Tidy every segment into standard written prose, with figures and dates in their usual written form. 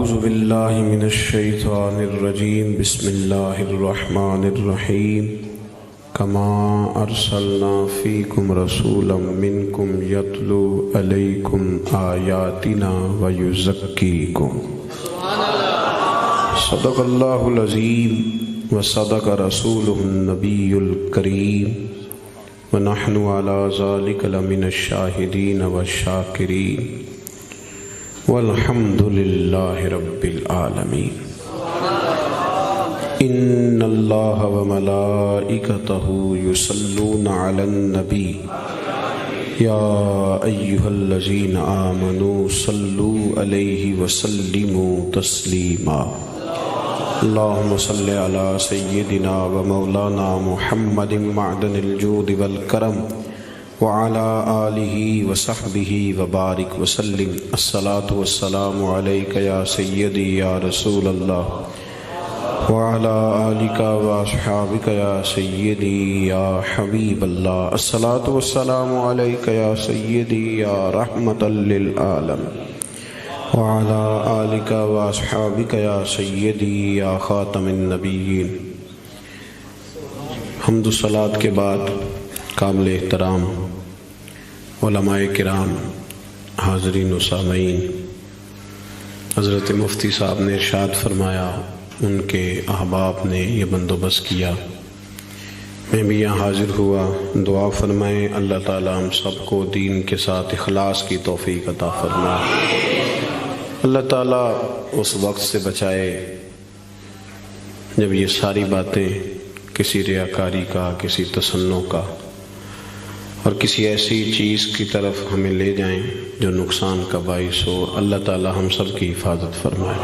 اعوذ باللہ من الشیطان الرجیم بسم اللہ الرحمن الرحیم کما ارسلنا فیکم رسولا منکم یتلو علیکم آیاتنا ویزکیکم صدق اللہ العظیم وصدق رسولہ النبی الکریم ونحن علی ذلک لمن الشاہدین والشاکرین والحمد للہ رب العالمین ان اللہ وملائکتہ یصلون علی النبی یا ایہا الذین آمنوا صلوا علیہ وسلموا تسلیما اللہم صل علی سیدنا ومولانا محمد معدن الجود والکرم وعلى آلہ وصحبہ وبارک وسلم الصلاة والسلام علیک یا سیدی یا رسول اللہ وعلى آلک واصحابک یا سیدی یا حبیب اللہ الصلاة والسلام علیک یا سیدی یا رحمتا للعالم وعلى آلک واصحابک یا سیدی یا خاتم النبیین۔ حمد و صلاۃ کے بعد قابل احترام علماء کرام، حاضرین و سامعین، حضرت مفتی صاحب نے ارشاد فرمایا، ان کے احباب نے یہ بندوبست کیا، میں بھی یہاں حاضر ہوا۔ دعا فرمائیں اللہ تعالیٰ ہم سب کو دین کے ساتھ اخلاص کی توفیق عطا فرمائے، اللہ تعالیٰ اس وقت سے بچائے جب یہ ساری باتیں کسی ریاکاری کا، کسی تصنع کا اور کسی ایسی چیز کی طرف ہمیں لے جائیں جو نقصان کا باعث ہو۔ اللہ تعالیٰ ہم سب کی حفاظت فرمائے۔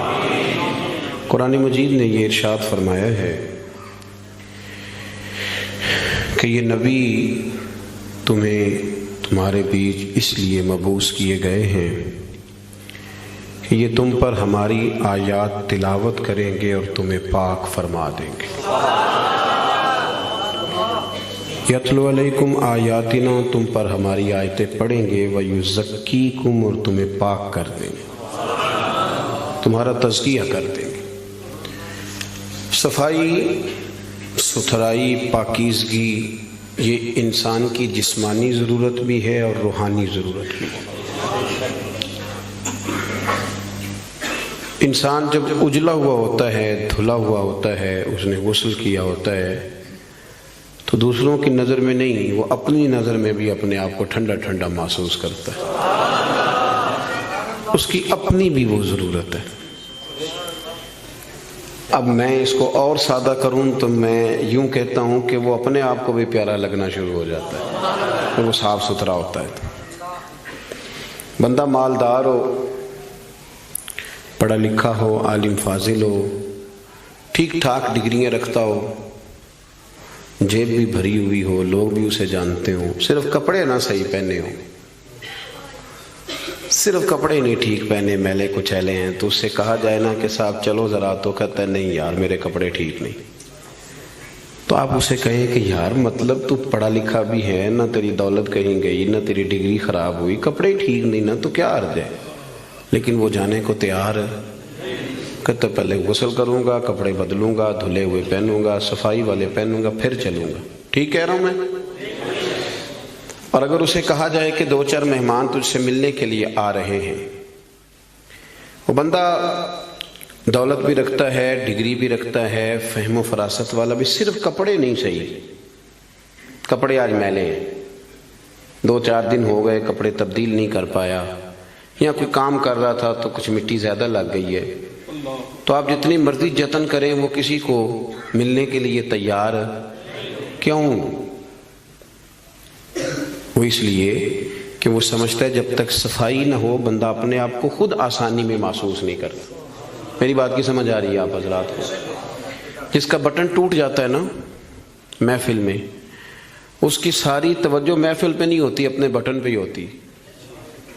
قرآن مجید نے یہ ارشاد فرمایا ہے کہ یہ نبی تمہیں تمہارے بیچ اس لیے مبعوث کیے گئے ہیں کہ یہ تم پر ہماری آیات تلاوت کریں گے اور تمہیں پاک فرما دیں گے۔ یتلو علیکم آیاتنا، تم پر ہماری آیتیں پڑھیں گے، ویزکیکم، اور تمہیں پاک کر دیں گے، تمہارا تزکیہ کر دیں گے۔ صفائی، ستھرائی، پاکیزگی یہ انسان کی جسمانی ضرورت بھی ہے اور روحانی ضرورت بھی ہے۔ انسان جب اجلا ہوا ہوتا ہے، دھلا ہوا ہوتا ہے، اس نے غسل کیا ہوتا ہے تو دوسروں کی نظر میں نہیں، وہ اپنی نظر میں بھی اپنے آپ کو ٹھنڈا ٹھنڈا محسوس کرتا ہے، اس کی اپنی بھی وہ ضرورت ہے۔ اب میں اس کو اور سادہ کروں تو میں یوں کہتا ہوں کہ وہ اپنے آپ کو بھی پیارا لگنا شروع ہو جاتا ہے کہ وہ صاف ستھرا ہوتا ہے۔ بندہ مالدار ہو، پڑھا لکھا ہو، عالم فاضل ہو، ٹھیک ٹھاک ڈگریاں رکھتا ہو، جیب بھی بھری ہوئی ہو، لوگ بھی اسے جانتے ہوں، صرف کپڑے نہ صحیح پہنے ہوں، صرف کپڑے نہیں ٹھیک پہنے، میلے کچیلے ہیں، تو اس سے کہا جائے نا کہ صاحب چلو ذرا، تو کہتا ہے نہیں یار میرے کپڑے ٹھیک نہیں۔ تو آپ اسے کہیں کہ یار مطلب تو پڑھا لکھا بھی ہے، نہ تیری دولت کہیں گئی، نہ تیری ڈگری خراب ہوئی، کپڑے ٹھیک نہیں نا، تو کیا عرض ہے؟ لیکن وہ جانے کو تیار ہے، کہتا پہلے غسل کروں گا، کپڑے بدلوں گا، دھلے ہوئے پہنوں گا، صفائی والے پہنوں گا، پھر چلوں گا۔ ٹھیک کہہ رہا ہوں میں؟ اور اگر اسے کہا جائے کہ دو چار مہمان تجھ سے ملنے کے لیے آ رہے ہیں، وہ بندہ دولت بھی رکھتا ہے، ڈگری بھی رکھتا ہے، فہم و فراست والا بھی، صرف کپڑے نہیں صحیح، کپڑے آج میلے ہیں، دو چار دن ہو گئے کپڑے تبدیل نہیں کر پایا، یا کوئی کام کر رہا تھا تو کچھ مٹی زیادہ لگ گئی ہے، تو آپ جتنی مرضی جتن کریں وہ کسی کو ملنے کے لیے تیار کیوں؟ وہ اس لیے کہ وہ سمجھتا ہے جب تک صفائی نہ ہو بندہ اپنے آپ کو خود آسانی میں محسوس نہیں کرتا۔ میری بات کی سمجھ آ رہی ہے آپ حضرات کو؟ جس کا بٹن ٹوٹ جاتا ہے نا محفل میں، اس کی ساری توجہ محفل پہ نہیں ہوتی، اپنے بٹن پہ ہی ہوتی،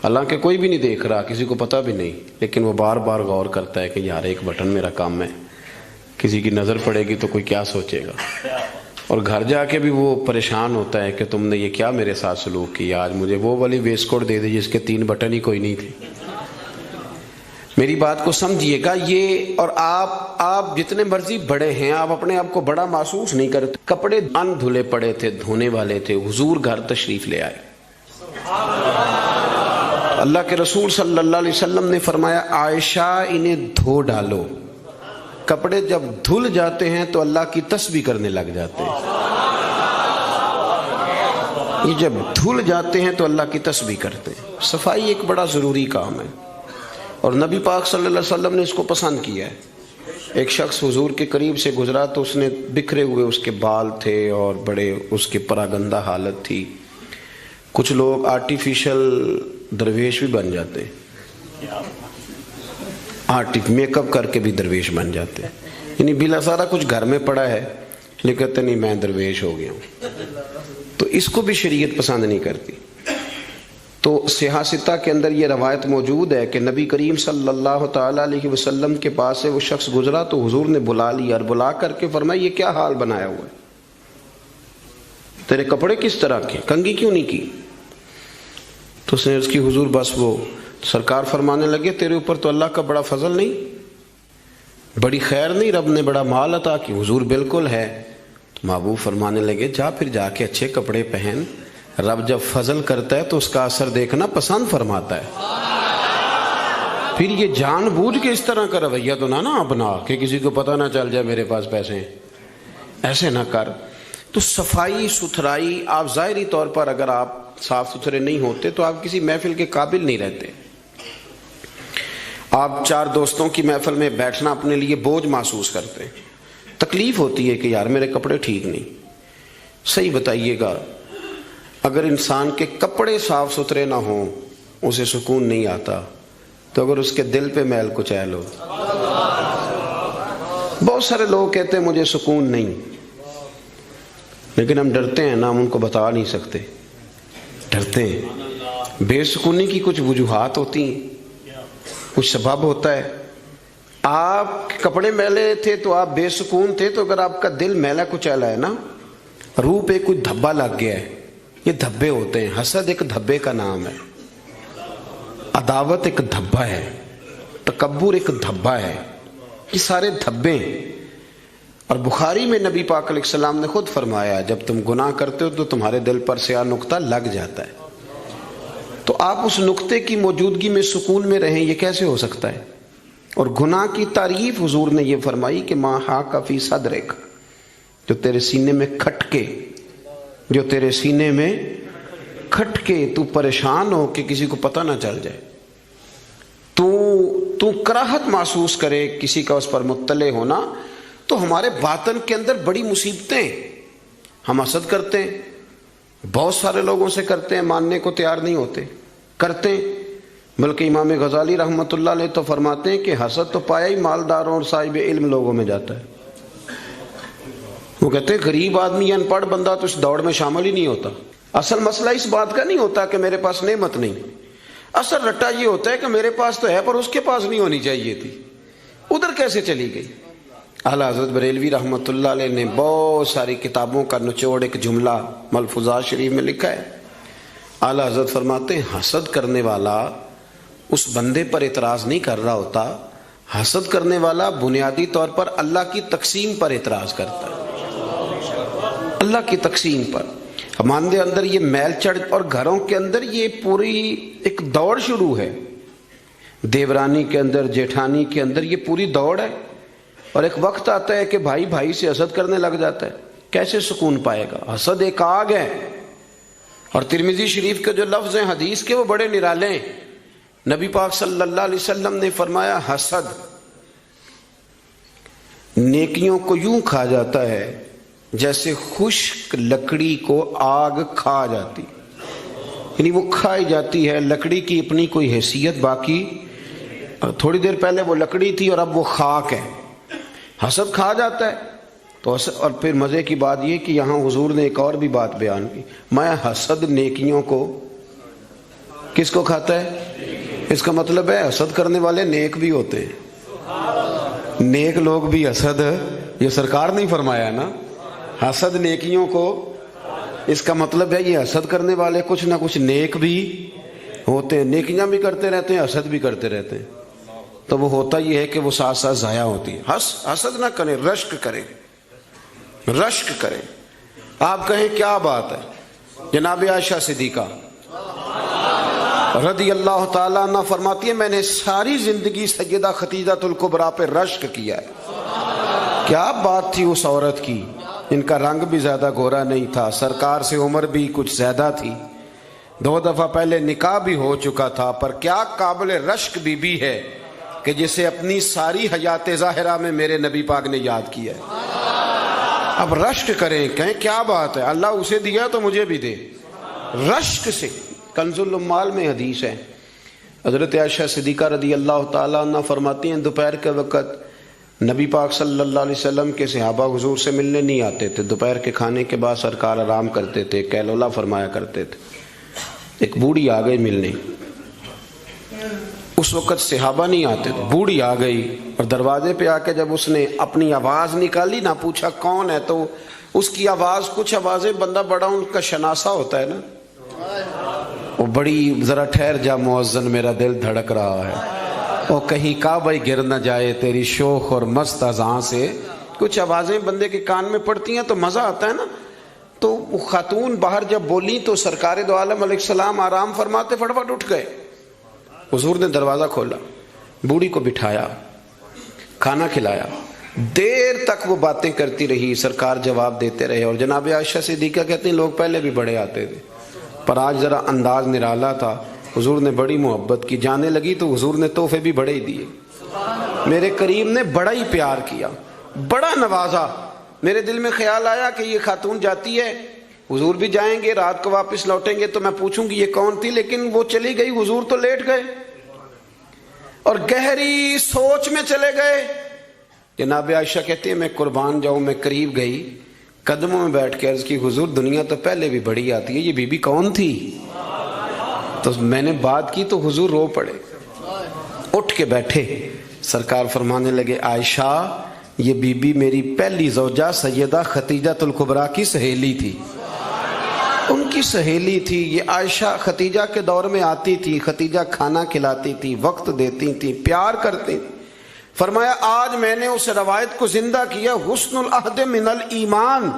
حالانکہ کوئی بھی نہیں دیکھ رہا، کسی کو پتہ بھی نہیں، لیکن وہ بار بار غور کرتا ہے کہ یار ایک بٹن میرا کام ہے، کسی کی نظر پڑے گی تو کوئی کیا سوچے گا، اور گھر جا کے بھی وہ پریشان ہوتا ہے کہ تم نے یہ کیا میرے ساتھ سلوک کیا، آج مجھے وہ والی ویسٹ کوٹ دے دی جس کے 3 بٹن ہی کوئی نہیں تھے۔ میری بات کو سمجھیے گا یہ، اور آپ جتنے مرضی بڑے ہیں، آپ اپنے آپ کو بڑا محسوس نہیں کرتے. کپڑے ان دھلے پڑے تھے، دھونے والے تھے، حضور گھر تشریف لے آئے. اللہ کے رسول صلی اللہ علیہ وسلم نے فرمایا عائشہ انہیں دھو ڈالو. کپڑے جب دھل جاتے ہیں تو اللہ کی تسبیح کرنے لگ جاتے ہیں. یہ جب دھل جاتے ہیں تو اللہ کی تسبیح کرتے ہیں. صفائی ایک بڑا ضروری کام ہے، اور نبی پاک صلی اللہ علیہ وسلم نے اس کو پسند کیا ہے. ایک شخص حضور کے قریب سے گزرا تو اس نے بکھرے ہوئے اس کے بال تھے اور بڑے اس کے پراگندہ حالت تھی. کچھ لوگ آرٹیفیشل درویش بھی بن جاتے ہیں، میک اپ کر کے بھی درویش بن جاتے ہیں. یعنی بلا سارا کچھ گھر میں پڑا ہے لیکن کہتے نہیں میں درویش ہو گیا ہوں. تو اس کو بھی شریعت پسند نہیں کرتی. تو صحیح ستہ کے اندر یہ روایت موجود ہے کہ نبی کریم صلی اللہ تعالیٰ علیہ وسلم کے پاس سے وہ شخص گزرا تو حضور نے بلا لیا اور بلا کر کے فرمایا یہ کیا حال بنایا ہوا ہے، تیرے کپڑے کس طرح کے، کنگھی کیوں نہیں کی؟ تو اس نے اس کی حضور بس وہ سرکار فرمانے لگے تیرے اوپر تو اللہ کا بڑا فضل نہیں، بڑی خیر نہیں، رب نے بڑا مال عطا کی؟ حضور بالکل ہے. تو محبوب فرمانے لگے جا پھر جا کے اچھے کپڑے پہن، رب جب فضل کرتا ہے تو اس کا اثر دیکھنا پسند فرماتا ہے. پھر یہ جان بوجھ کے اس طرح کا رویہ تو نہ اپنا کہ کسی کو پتہ نہ چل جائے میرے پاس پیسے ہیں، ایسے نہ کر. تو صفائی ستھرائی، آپ ظاہری طور پر اگر آپ صاف ستھرے نہیں ہوتے تو آپ کسی محفل کے قابل نہیں رہتے. آپ چار دوستوں کی محفل میں بیٹھنا اپنے لیے بوجھ محسوس کرتے ہیں، تکلیف ہوتی ہے کہ یار میرے کپڑے ٹھیک نہیں. صحیح بتائیے گا، اگر انسان کے کپڑے صاف ستھرے نہ ہوں اسے سکون نہیں آتا، تو اگر اس کے دل پہ میل کچیل ہو. بہت سارے لوگ کہتے ہیں مجھے سکون نہیں، لیکن ہم ڈرتے ہیں نا، ہم ان کو بتا نہیں سکتے، ڈرتے ہیں. بے سکونی کی کچھ وجوہات ہوتی ہیں، کچھ سبب ہوتا ہے. آپ کپڑے میلے تھے تو آپ بے سکون تھے، تو اگر آپ کا دل میلا کچیلا ہے نا، روح پہ کوئی دھبا لگ گیا ہے. یہ دھبے ہوتے ہیں. حسد ایک دھبے کا نام ہے، عداوت ایک دھبا ہے، تکبر ایک دھبا ہے. یہ سارے دھبے ہیں. اور بخاری میں نبی پاک علیہ السلام نے خود فرمایا جب تم گناہ کرتے ہو تو تمہارے دل پر سیاہ نقطہ لگ جاتا ہے. تو آپ اس نقطے کی موجودگی میں سکون میں رہیں، یہ کیسے ہو سکتا ہے؟ اور گناہ کی تعریف حضور نے یہ فرمائی کہ ما حاک فی صدرک، جو تیرے سینے میں کھٹکے، جو تیرے سینے میں کھٹکے، تو پریشان ہو کہ کسی کو پتہ نہ چل جائے، تو کراہت محسوس کرے کسی کا اس پر مطلع ہونا. تو ہمارے باطن کے اندر بڑی مصیبتیں، ہم حسد کرتے ہیں، بہت سارے لوگوں سے کرتے ہیں، ماننے کو تیار نہیں ہوتے، کرتے ہیں. بلکہ امام غزالی رحمۃ اللہ علیہ تو فرماتے ہیں کہ حسد تو پایا ہی مالداروں اور صاحب علم لوگوں میں جاتا ہے. وہ کہتے ہیں غریب آدمی، ان پڑھ بندہ تو اس دوڑ میں شامل ہی نہیں ہوتا. اصل مسئلہ اس بات کا نہیں ہوتا کہ میرے پاس نعمت نہیں، اصل رٹا یہ ہوتا ہے کہ میرے پاس تو ہے پر اس کے پاس نہیں ہونی چاہیے تھی، ادھر کیسے چلی گئی. اعلیٰ حضرت بریلوی رحمۃ اللہ علیہ نے بہت ساری کتابوں کا نچوڑ ایک جملہ ملفوظات شریف میں لکھا ہے. اعلیٰ حضرت فرماتے ہیں حسد کرنے والا اس بندے پر اعتراض نہیں کر رہا ہوتا، حسد کرنے والا بنیادی طور پر اللہ کی تقسیم پر اعتراض کرتا ہے، اللہ کی تقسیم پر. ہمارے اندر یہ میل چڑھ، اور گھروں کے اندر یہ پوری ایک دوڑ شروع ہے، دیورانی کے اندر، جیٹھانی کے اندر یہ پوری دوڑ ہے. اور ایک وقت آتا ہے کہ بھائی بھائی سے حسد کرنے لگ جاتا ہے. کیسے سکون پائے گا؟ حسد ایک آگ ہے. اور ترمذی شریف کے جو لفظ ہیں حدیث کے وہ بڑے نرالے ہیں. نبی پاک صلی اللہ علیہ وسلم نے فرمایا حسد نیکیوں کو یوں کھا جاتا ہے جیسے خشک لکڑی کو آگ کھا جاتی، یعنی وہ کھائی جاتی ہے، لکڑی کی اپنی کوئی حیثیت باقی، تھوڑی دیر پہلے وہ لکڑی تھی اور اب وہ خاک ہے. حسد کھا جاتا ہے. تو اور پھر مزے کی بات یہ کہ یہاں حضور نے ایک اور بھی بات بیان کی، میں حسد نیکیوں کو کس کو کھاتا ہے؟ اس کا مطلب ہے حسد کرنے والے نیک بھی ہوتے ہیں، نیک لوگ بھی حسد، یہ سرکار نہیں فرمایا نا، حسد نیکیوں کو. اس کا مطلب ہے یہ حسد کرنے والے کچھ نہ کچھ نیک بھی ہوتے ہیں، نیکیاں بھی کرتے رہتے ہیں، حسد بھی کرتے رہتے ہیں. تو وہ ہوتا یہ ہے کہ وہ ساتھ ساتھ ضائع ہوتی ہے. حسد نہ کریں، رشک کریں، رشک کریں. آپ کہیں کیا بات ہے. جناب عائشہ صدیقہ رضی اللہ تعالیٰ عنہ فرماتی ہے میں نے ساری زندگی سیدہ خدیجہ الکبریٰ پہ رشک کیا ہے. کیا بات تھی اس عورت کی. ان کا رنگ بھی زیادہ گورا نہیں تھا، سرکار سے عمر بھی کچھ زیادہ تھی، 2 دفعہ پہلے نکاح بھی ہو چکا تھا، پر کیا قابل رشک بی بی ہے کہ جسے اپنی ساری حیات ظاہرہ میں میرے نبی پاک نے یاد کیا ہے. اب رشک کریں، کہیں کیا بات ہے، اللہ اسے دیا تو مجھے بھی دے. رشک سے. کنز العمال میں حدیث ہے، حضرت عائشہ صدیقہ رضی اللہ تعالیٰ عنہ فرماتی ہیں دوپہر کے وقت نبی پاک صلی اللہ علیہ وسلم کے صحابہ حضور سے ملنے نہیں آتے تھے. دوپہر کے کھانے کے بعد سرکار آرام کرتے تھے، کیلولہ فرمایا کرتے تھے. ایک بوڑھی آ گئی ملنے. اس وقت صحابہ نہیں آتے تھے، بوڑھی آ گئی اور دروازے پہ آ کے جب اس نے اپنی آواز نکالی نہ، پوچھا کون ہے، تو اس کی آواز، کچھ آوازیں بندہ بڑا ان کا شناسا ہوتا ہے نا، وہ بڑی ذرا ٹھہر جا مؤذن میرا دل دھڑک رہا ہے، اور کہیں کعبہ گر نہ جائے تیری شوخ اور مست اذان سے. کچھ آوازیں بندے کے کان میں پڑتی ہیں تو مزہ آتا ہے نا. تو وہ خاتون باہر جب بولی تو سرکار دو عالم علیہ السلام آرام فرماتے فٹافٹ اٹھ گئے. حضور نے دروازہ کھولا، بوڑھی کو بٹھایا، کھانا کھلایا، دیر تک وہ باتیں کرتی رہی، سرکار جواب دیتے رہے. اور جناب عائشہ صدیقہ کہتے ہیں لوگ پہلے بھی بڑے آتے تھے پر آج ذرا انداز نرالا تھا. حضور نے بڑی محبت کی، جانے لگی تو حضور نے تحفے بھی بڑے ہی دیے. میرے کریم نے بڑا ہی پیار کیا، بڑا نوازا. میرے دل میں خیال آیا کہ یہ خاتون جاتی ہے، حضور بھی جائیں گے، رات کو واپس لوٹیں گے تو میں پوچھوں گی یہ کون تھی، لیکن وہ چلی گئی، حضور تو لیٹ گئے اور گہری سوچ میں چلے گئے. جناب عائشہ کہتے ہیں میں قربان جاؤں، میں قریب گئی، قدموں میں بیٹھ کے عرض کی حضور دنیا تو پہلے بھی بڑی آتی ہے، یہ بی بی کون تھی؟ تو میں نے بات کی تو حضور رو پڑے، اٹھ کے بیٹھے. سرکار فرمانے لگے عائشہ یہ بی بی میری پہلی زوجہ سیدہ خدیجہ الکبریٰ کی سہیلی تھی، ان کی سہیلی تھی. یہ عائشہ خدیجہ کے دور میں آتی تھی، خدیجہ کھانا کھلاتی تھی، وقت دیتی تھی، پیار کرتی تھی. فرمایا آج میں نے اس روایت کو زندہ کیا، حسن العہد من الایمان،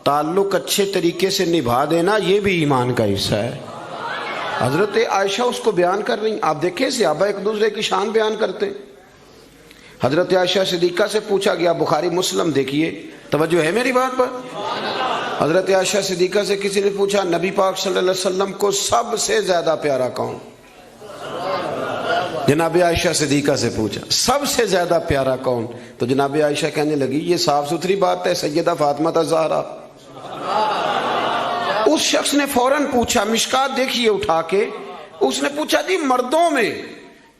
تعلق اچھے طریقے سے نبھا دینا یہ بھی ایمان کا حصہ ہے. حضرت عائشہ اس کو بیان کر رہی. آپ دیکھیں صحابہ ایک دوسرے کی شان بیان کرتے. حضرت عائشہ صدیقہ سے پوچھا گیا، بخاری مسلم دیکھیے، توجہ ہے میری بات پر. حضرت عائشہ صدیقہ سے کسی نے پوچھا نبی پاک صلی اللہ علیہ وسلم کو سب سے زیادہ پیارا کون؟ جناب عائشہ صدیقہ سے پوچھا سب سے زیادہ پیارا کون؟ تو جناب عائشہ کہنے لگی یہ صاف ستھری بات ہے، سیدہ فاطمہ الزہرا. اس شخص نے فوراً پوچھا، مشکات دیکھیے اٹھا کے، اس نے پوچھا جی مردوں میں؟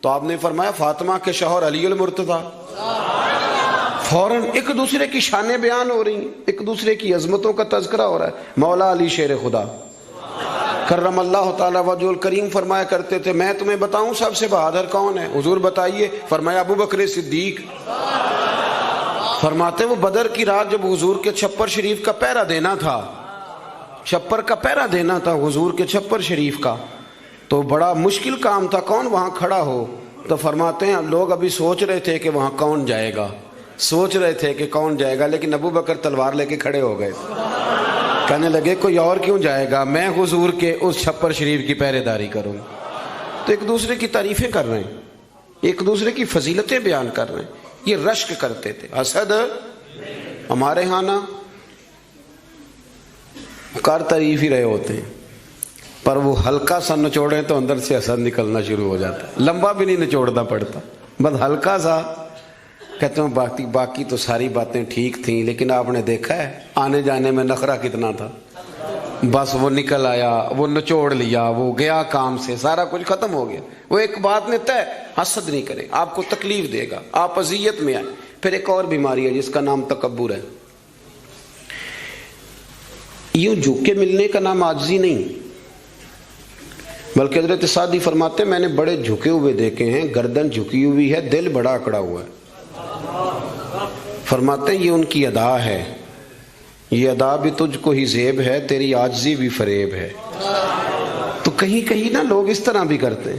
تو آپ نے فرمایا فاطمہ کے شوہر علی المرتضیٰ. فوراً ایک دوسرے کی شانیں بیان ہو رہی ہیں، ایک دوسرے کی عظمتوں کا تذکرہ ہو رہا ہے. مولا علی شیر خدا کرم اللہ تعالیٰ وجہ الکریم فرمایا کرتے تھے میں تمہیں بتاؤں سب سے بہادر کون ہے؟ حضور بتائیے. فرمایا ابو بکر صدیق. فرماتے وہ بدر کی رات جب حضور کے چھپر شریف کا پہرا دینا تھا، چھپر کا پہرا دینا تھا حضور کے چھپر شریف کا، تو بڑا مشکل کام تھا کون وہاں کھڑا ہو. تو فرماتے ہیں لوگ ابھی سوچ رہے تھے کہ وہاں کون جائے گا، سوچ رہے تھے کہ کون جائے گا، لیکن ابو بکر تلوار لے کے کھڑے ہو گئے. کہنے لگے کوئی اور کیوں جائے گا، میں حضور کے اس چھپر شریف کی پہرے داری کروں. تو ایک دوسرے کی تعریفیں کر رہے ہیں، ایک دوسرے کی فضیلتیں بیان کر رہے ہیں. یہ رشک کرتے تھے. حسد ہمارے ہاں نا کار تعریف ہی رہے ہوتے ہیں، پر وہ ہلکا سا نچوڑیں تو اندر سے حسد نکلنا شروع ہو جاتا ہے. لمبا بھی نہیں نچوڑنا پڑتا، بس ہلکا سا. کہتے ہیں باقی تو ساری باتیں ٹھیک تھیں، لیکن آپ نے دیکھا ہے آنے جانے میں نخرہ کتنا تھا. بس وہ نکل آیا، وہ نچوڑ لیا، وہ گیا کام سے، سارا کچھ ختم ہو گیا. وہ ایک بات نے طے، حسد نہیں کرے، آپ کو تکلیف دے گا، آپ اذیت میں آئے. پھر ایک اور بیماری ہے جس کا نام تکبر ہے. یوں جھک کے ملنے کا نام عاجزی نہیں، بلکہ حضرت سعدی فرماتے ہیں میں نے بڑے جھکے ہوئے دیکھے ہیں، گردن جھکی ہوئی ہے، دل بڑا اکڑا ہوا ہے. فرماتے ہیں یہ ان کی ادا ہے، یہ ادا بھی تجھ کو ہی زیب ہے، تیری عاجزی بھی فریب ہے. تو کہیں کہیں نا لوگ اس طرح بھی کرتے ہیں.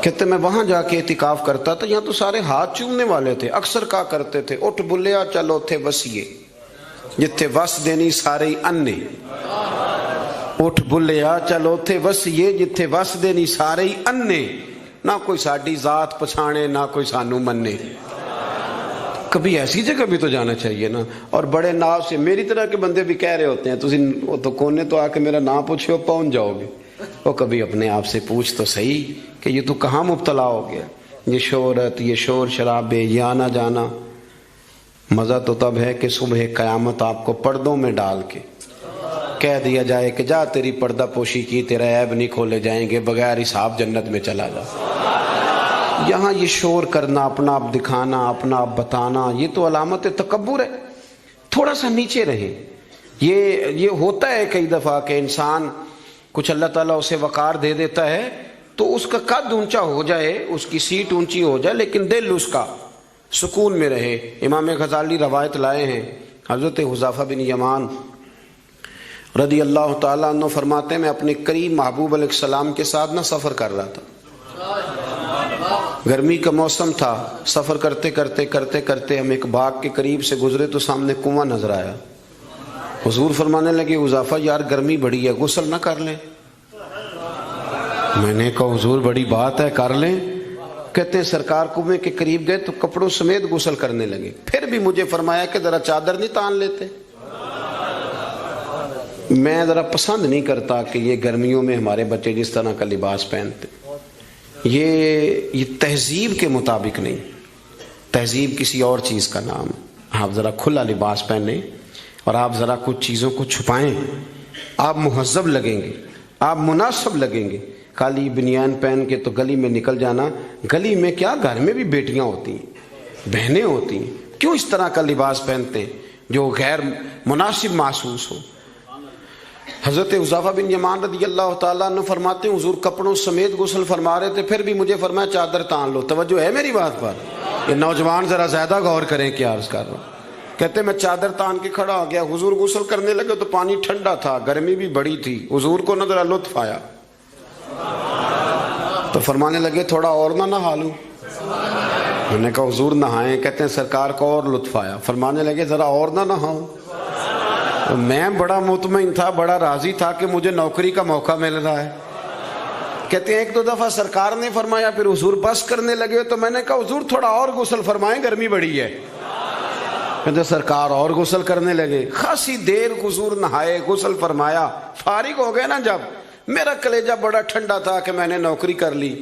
کہتے میں وہاں جا کے اعتکاف کرتا تھا، یہاں تو سارے ہاتھ چومنے والے تھے، اکثر کہا کرتے تھے اٹھ بلیا چلو تھے وسیے جتھے وس دینی سارے انے، اٹھ بلیا چلو تھے وسیے جتھے وس دینی سارے انے، نہ کوئی ساڈی ذات پچھانے نہ کوئی سانو منے۔ کبھی ایسی جگہ بھی تو جانا چاہیے نا۔ اور بڑے ناو سے میری طرح کے بندے بھی کہہ رہے ہوتے ہیں وہ تو کونے تو آ کے میرا نام پوچھو پہنچ جاؤ گے، وہ کبھی اپنے آپ سے پوچھ تو صحیح کہ یہ تو کہاں مبتلا ہو گیا، یہ شہرت، یہ شور شرابے، یہ آنا جانا۔ مزہ تو تب ہے کہ صبح قیامت آپ کو پردوں میں ڈال کے کہہ دیا جائے کہ جا تیری پردہ پوشی کی، تیرے عیب نہیں کھولے جائیں گے، بغیر حساب جنت میں چلا جا۔ یہاں یہ شور کرنا، اپنا آپ دکھانا، اپنا آپ بتانا، یہ تو علامت تکبر ہے۔ تھوڑا سا نیچے رہیں۔ یہ ہوتا ہے کئی دفعہ کہ انسان کچھ اللہ تعالیٰ اسے وقار دے دیتا ہے تو اس کا قد اونچا ہو جائے، اس کی سیٹ اونچی ہو جائے، لیکن دل اس کا سکون میں رہے۔ امام غزالی روایت لائے ہیں، حضرت حذیفہ بن یمان رضی اللہ تعالیٰ عنہ فرماتے ہیں میں اپنے قریب محبوب علیہ السلام کے ساتھ نہ سفر کر رہا تھا، گرمی کا موسم تھا، سفر کرتے کرتے ہم ایک باغ کے قریب سے گزرے تو سامنے کنواں نظر آیا۔ حضور فرمانے لگے حذیفہ یار گرمی بڑی ہے، غسل نہ کر لیں؟ میں نے کہا حضور بڑی بات ہے، کر لیں۔ کہتے ہیں سرکار کنویں کے قریب گئے تو کپڑوں سمیت غسل کرنے لگے، پھر بھی مجھے فرمایا کہ ذرا چادر نہیں تان لیتے؟ میں ذرا پسند نہیں کرتا کہ یہ گرمیوں میں ہمارے بچے جس طرح کا لباس پہنتے، یہ تہذیب کے مطابق نہیں، تہذیب کسی اور چیز کا نام ہے۔ آپ ذرا کھلا لباس پہنیں اور آپ ذرا کچھ چیزوں کو چھپائیں، آپ مہذب لگیں گے، آپ مناسب لگیں گے۔ کالی بنیان پہن کے تو گلی میں نکل جانا، گلی میں کیا گھر میں بھی بیٹیاں ہوتی ہیں، بہنیں ہوتی ہیں، کیوں اس طرح کا لباس پہنتے ہیں جو غیر مناسب محسوس ہو؟ حضرت حذیفہ بن یمان رضی اللہ تعالیٰ عنہ فرماتے ہیں حضور کپڑوں سمیت غسل فرما رہے تھے، پھر بھی مجھے فرمایا چادر تان لو۔ توجہ ہے میری بات پر؟ یہ نوجوان ذرا زیادہ غور کریں کیا عرض کر رہا ہوں۔ کہتے میں چادر تان کے کھڑا ہو گیا، حضور غسل کرنے لگے تو پانی ٹھنڈا تھا، گرمی بھی بڑی تھی، حضور کو نہ ذرا لطف آیا تو فرمانے لگے تھوڑا اور نہ نہا لوں؟ میں نے کہا حضور نہائیں۔ کہتے ہیں سرکار کو اور لطف آیا، فرمانے لگے ذرا اور نہ نہاؤں؟ میں بڑا مطمئن تھا، بڑا راضی تھا کہ مجھے نوکری کا موقع مل رہا ہے۔ کہتے ہیں ایک دو دفعہ سرکار نے فرمایا، پھر حضور بس کرنے لگے تو میں نے کہا حضور تھوڑا اور غسل فرمائیں، گرمی بڑی ہے۔ کہتے سرکار اور غسل کرنے لگے، خاصی دیر حضور نہائے، غسل فرمایا، فارغ ہو گئے نا جب، میرا کلیجہ بڑا ٹھنڈا تھا کہ میں نے نوکری کر لی۔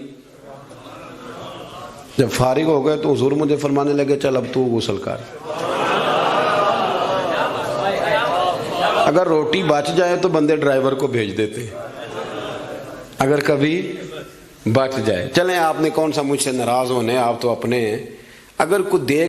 جب فارغ ہو گئے تو حضور مجھے فرمانے لگے چل اب تو غسل کر۔ اگر روٹی بچ جائے تو بندے ڈرائیور کو بھیج دیتے، اگر کبھی بچ جائے۔ چلیں آپ نے کون سا مجھ سے ناراض ہونے، آپ تو اپنے ہیں۔ اگر کوئی دے